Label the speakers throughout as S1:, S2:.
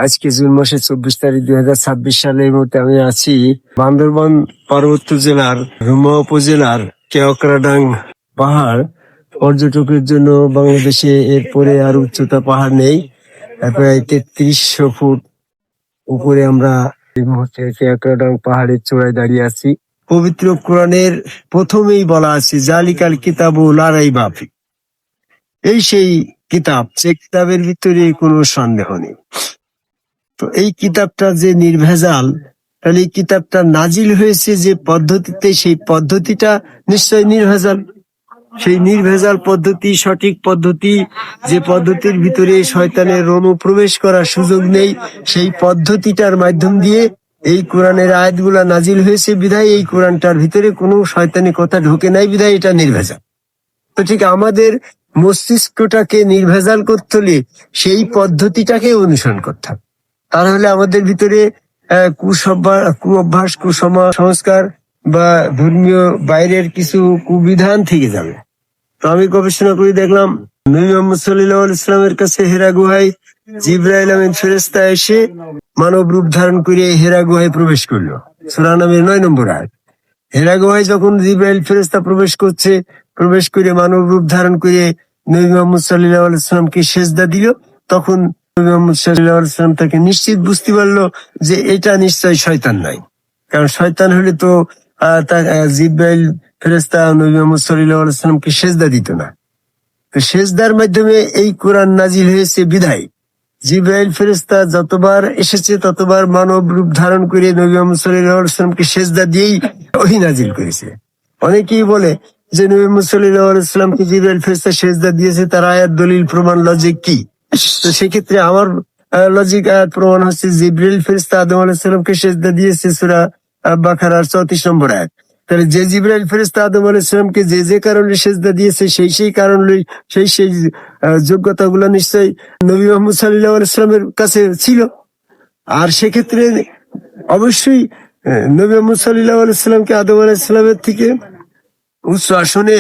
S1: আজকে জুন মাসের 24 তারিখ 2026 সালে এই মুহূর্তে আমি আছি বান্দরবান পার্বত্য জেলার রুমা উপজেলার কেওক্রাডাং পাহাড়। পর্যটকের জন্য বাংলাদেশে এরপরে আর উচ্চতা পাহাড় নেই। প্রায় 3300 ফুট উপরে আমরা এই মুহূর্তে কেওক্রাডাং পাহাড়ের চূড়ায় দাঁড়িয়ে আছি। পবিত্র কোরআনের প্রথমেই বলা আছে জালিকাল কিতাবুল লা রাইবা ফি। এই সেই কিতাব, যে কিতাবের ভিতরে কোনো সন্দেহ নেই। তো এই কিতাবটা যে নির্ভেজাল, তাহলে এই কিতাবটা নাজিল হয়েছে যে পদ্ধতিতে, সেই পদ্ধতিটা নিশ্চয় নির্ভেজাল। সেই নির্ভেজাল পদ্ধতি, সঠিক পদ্ধতি, যে পদ্ধতির ভিতরে শয়তানের অনুপ্রবেশ করার সুযোগ নেই, সেই পদ্ধতিটার মাধ্যম দিয়ে এই কোরআনের আয়াতগুলা নাজিল হয়েছে বিধায় এই কোরআনটার ভিতরে কোনো শয়তানি কথা ঢোকে নাই বিধায় এটা নির্ভেজাল। তো ঠিক আমাদের মস্তিষ্কটাকে নির্ভেজাল করতে হলে সেই পদ্ধতিটাকে অনুসরণ করতে হবে। তাহলে আমাদের ভিতরে কুঅভ্যাস, কুসংস্কার বা ধর্মীয় বাইরের কিছু কুবিধান থেকে যাবে। তো আমি গবেষণা করে দেখলাম, নবী মুহাম্মদ সাল্লাল্লাহু আলাইহি ওয়াসাল্লামের কাছে হেরা গুহায় জিবরাইল আমিন ফেরেশতা এসে মানব রূপ ধারণ করে হেরা গুহায় প্রবেশ করলো। সূরা নামের 9 নম্বর আয়াত। হেরা গুহায় যখন জিবরাইল ফেরেশতা প্রবেশ করে মানব রূপ ধারণ করে নবী মুহাম্মদ সাল্লাল্লাহু আলাইহি ওয়াসাল্লামকে সিজদা দিল, তখন নবী মুহাম্মদ সাল্লাল্লাহু আলাইহি ওয়াসাল্লাম তাকে নিশ্চিত বুঝতে পারলো যে এটা নিশ্চয় শয়তান নয়। কারণ শয়তান হলে তো জিবরাইল ফেরেশতা নবী মুহাম্মদ সাল্লাল্লাহু আলাইহি ওয়াসাল্লামকে সিজদা দিত না। তো সিজদার মাধ্যমে এই কোরআন নাজিল হয়েছে বিধায় জিবরাইল ফেরেশতা যতবার এসেছে ততবার মানব রূপ ধারণ করে নবী মুহাম্মদ সাল্লাল্লাহু আলাইহি ওয়াসাল্লামকে সিজদা দিয়েই ওহী নাজিল করেছে। অনেকেই বলে যে নবী মুহাম্মদ সাল্লাল্লাহু আলাইহি ওয়াসাল্লামকে জিবরাইল ফেরেশতা সিজদা দিয়েছে, তার আয়াত দলিল প্রমাণ লজিক কি? তো সেক্ষেত্রে আমার লজিক আয়াত প্রমাণ হচ্ছে জিবরাইল ফেরেশতা আদম আলাইহিস সালামকে সিজদা দিয়েছে সূরা বাকারার 34 নম্বর আয়াত। তাহলে যে জিবরাইল ফেরেশতা আদম আলাইহিস সালামকে যে কারণে সিজদা দিয়েছে সেই কারণ সেই যোগ্যতাগুলো নিশ্চয়ই নবী মুহাম্মদ সাল্লাল্লাহু আলাইহি ওয়াসাল্লামের কাছে ছিল। আর সেক্ষেত্রে অবশ্যই নবী মুহাম্মদ সাল্লাল্লাহু আলাইহি ওয়াসাল্লামকে আদম আলাইহিস সালামের থেকে উচ্চ আসনে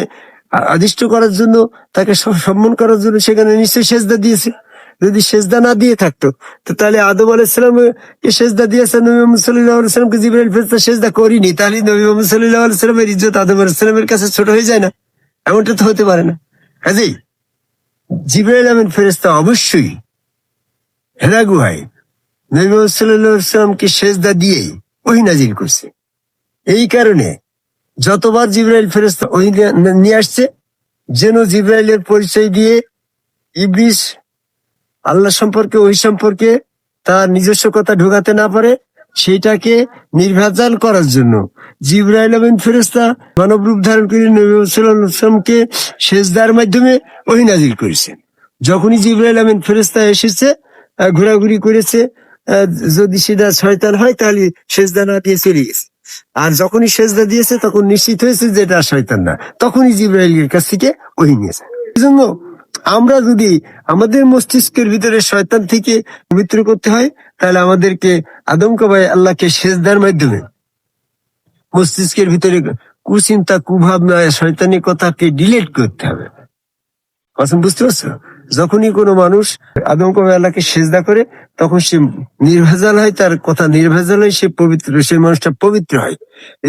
S1: আদিষ্ট করার জন্য, তাকে সম্মান করার জন্য সেখানে নিশ্চয়ই সেজদা দিয়েছে। যদি সেজদা না দিয়ে থাকতো তো তাহলে আদম আলাইহিস সালামকে সেজদা দিয়েছে, নবী মুহাম্মদ সাল্লাল্লাহু আলাইহি ওয়াসাল্লামকে জিবরাইল ফেরেশতা সেজদা করেনি, তাহলে নবী মুহাম্মদ সাল্লাল্লাহু আলাইহি ওয়াসাল্লামের ইজ্জত আদম আলাইহিস সালামের কাছে ছোট হয়ে যায় না? এমনটা তো হতে পারে না। কাজেই জিবরাইল আমিন ফেরেশতা অবশ্যই হেরা গুহায় নবী মুহাম্মদ সাল্লাল্লাহু আলাইহি ওয়াসাল্লামকে সেজদা দিয়ে ওহী নাজিল করছে। এই কারণে যতবার জিবরাইল ফেরেশতা ওহী নিয়ে আসছে, যেন জিবরাইলের পরিচয় দিয়ে ইবলিস আল্লাহ সম্পর্কে, ওহী সম্পর্কে তার নিজস্ব কথা ঢোকাতে না পারে, সেইটাকে নির্ভেজাল করার জন্য জিবরাইল আমিন ফেরেশতা মানব রূপ ধারণ করে নবী সাল্লাল্লাহু আলাইহি ওয়াসাল্লামকে সিজদার মাধ্যমে ওহী নাজিল করেছে। যখনই জিবরাইল আমিন ফেরেশতা এসেছে, ঘোরাঘুরি করেছে, যদি সেটা শয়তান হয় তাহলে সিজদা না দিয়ে চলে গেছে। আর যখনই সিজদা দিয়েছে তখন নিশ্চিত হয়েছে যে এটা শয়তান না, তখনই জিবরাইলের কাছ থেকে ওহী নিয়েছে। এজন্য আমরা যদি আমাদের মস্তিষ্কের ভিতরে শয়তান থেকে পবিত্র করতে হয়, তাহলে আমাদেরকে আদমকাবায় আল্লাহকে সিজদার মাধ্যমে মস্তিষ্কের ভিতরে কুচিন্তা, কুভাবনা, শয়তানি কথাকে ডিলিট করতে হবে। কথা বুঝতে পারছো? যখনই কোনো মানুষ আদমকাবায় আল্লাহকে সিজদা করে, তখন সে নির্ভেজাল হয়, তার কথা নির্ভেজাল হয়, সে পবিত্র, সেই মানুষটা পবিত্র হয়।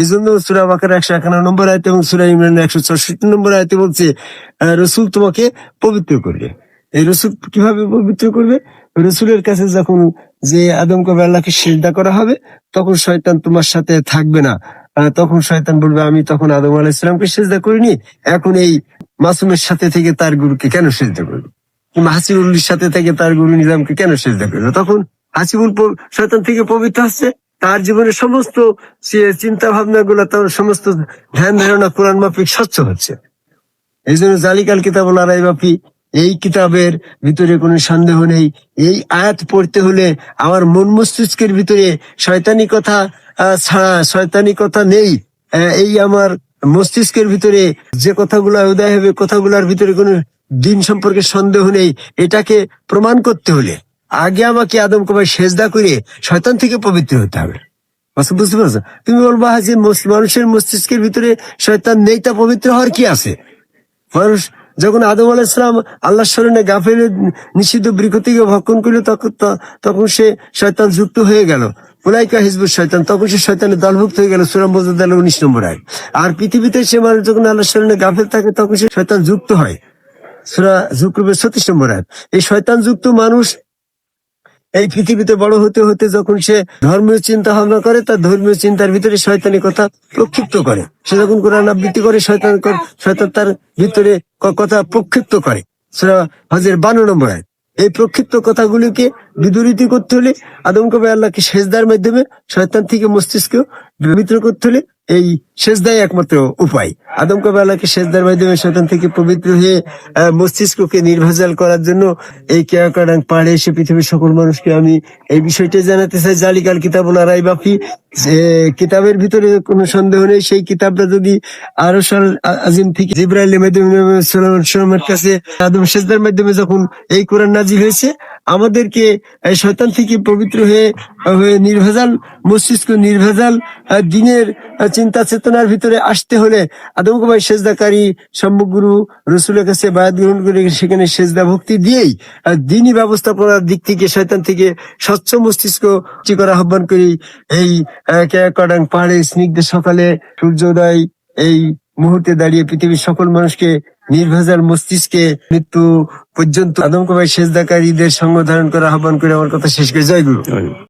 S1: এই জন্য সূরা বাকারা 151 নম্বর আয়াতে এবং সূরা ইমরান 164 নম্বর আয়াতে বলছে রাসূল তোমাকে পবিত্র করবে। এই রাসূল কিভাবে পবিত্র করবে? রাসূলের কাছে যখন যে আদমকাবায় আল্লাহকে সিজদা করা হবে, তখন শয়তান তোমার সাথে থাকবে না। তখন শয়তান বলবে আমি তখন আদম আলাইহিস সালামকে সিজদা করিনি, এখন এই মাসুমের সাথে থেকে তার গুরুকে কেন সিজদা করবে, কিংবা হাসিবুলের সাথে থেকে তার গুরু নিজামকে কেন সিজদা করবে? তখন হাসিবুল শয়তান থেকে পবিত্র হচ্ছে, তার জীবনের সমস্ত চিন্তা ভাবনা গুলা, তার সমস্ত ধ্যান ধারণা কোরআন মাফিক স্বচ্ছ হচ্ছে। এই জন্য জালিকাল কিতাবুল লা রাইবা ফি, এই কিতাবের ভিতরে কোনো সন্দেহ নেই। এই আয়াত পড়তে হলে আমার মন মস্তিষ্কের ভিতরে শয়তানি কথা ছাড়া, শয়তানি কথা নেই, এই আমার মস্তিষ্কের ভিতরে যে কথাগুলা উদয় হবে, কথাগুলার ভিতরে কোনো দিন সম্পর্কে সন্দেহ নেই, এটাকে প্রমাণ করতে হলে আগে আমাকে আদমকাবায় সিজদা করে শয়তান থেকে পবিত্র হতে হবে। বুঝতে পারছো? তুমি বলবা যে মানুষের মস্তিষ্কের ভিতরে শয়তান নেই, তা পবিত্র হওয়ার কি আছে? মানুষ যখন আদম আলাইহিসসালাম আল্লাহর স্মরণে গাফেলে নিষিদ্ধ বৃক্ষ থেকে ভক্ষণ করলো, তখন সে শয়তান যুক্ত হয়ে গেল। উলাইকা হিজবুশ শয়তান, তখন সে শয়তানের দলভুক্ত হয়ে গেল। সূরা মুজাদ্দালা 19 নম্বর আয়াত। আর পৃথিবীতে সে মানুষ যখন আল্লাহর স্মরণে গাফেল থাকে, তখন সে শয়তান যুক্ত হয়। সূরা যুকরুফের 36 নম্বর আয়াত। এই শয়তান যুক্ত মানুষ এই পৃথিবীতে বড় হতে হতে যখন সে ধর্মীয় চিন্তা ভাবনা করে, তার ধর্মীয় চিন্তার ভিতরে শয়তানি কথা প্রক্ষিপ্ত করে। সে যখন কোরআন আবৃত্তি করে, শয়তান তার ভিতরে কথা প্রক্ষিপ্ত করে। সূরা হজের 52 নম্বর আয়াত। এই প্রক্ষিপ্ত কথাগুলিকে বিদূরিত করতে হলে আদম কবে আল্লাহকে সেজদার মাধ্যমে শয়তান থেকে মস্তিষ্ক পবিত্র করতে হলে এই সেজদাই একমাত্র উপায়। আদম কবে আল্লাহকে সেজদার মাধ্যমে শয়তান থেকে পবিত্র হয়ে মস্তিষ্ককে নির্ভেজাল করার জন্য এই কেয়াকাটাং পাহাড়ে এসে পৃথিবীর সকল মানুষকে আমি এই বিষয়টা জানাতে চাই। জালিকাল কিতাবুল লা রাইবা ফি, যে কিতাবের ভিতরে কোনো সন্দেহ নেই। সেই কিতাবটা যদি আরশুল আজিম থেকে জিবরাইলের মাধ্যমে সাল্লাল্লাহু কাছে আদম সেজদার মাধ্যমে যখন এই কোরআন নাজিল হয়েছে, আমাদেরকে শয়তান থেকে পবিত্র হয়ে নির্ভেজাল মস্তিষ্ক, নির্ভেজাল দিনের চিন্তা চেতনার ভিতরে আসতে হলে আদম কবাই সেজদাকারী সম্মুখগুরু রসুলের কাছে বায়াত গ্রহণ করে সেখানে সেজদা ভক্তি দিয়েই দিনী ব্যবস্থাপনার দিক থেকে শয়তান থেকে স্বচ্ছ মস্তিষ্ক করা আহ্বান করি। এই কেয়াকাটাং পাহাড়ে স্নিগ্ধ সকালে সূর্যোদয় এই মুহূর্তে দাঁড়িয়ে পৃথিবীর সকল মানুষকে নির্ভেজাল মস্তিষ্কে মৃত্যু পর্যন্ত আদম কবাই সেজদাকারীদের সঙ্গ ধারণ করা আহ্বান করে আমার কথা শেষ করে। জয় গুরু।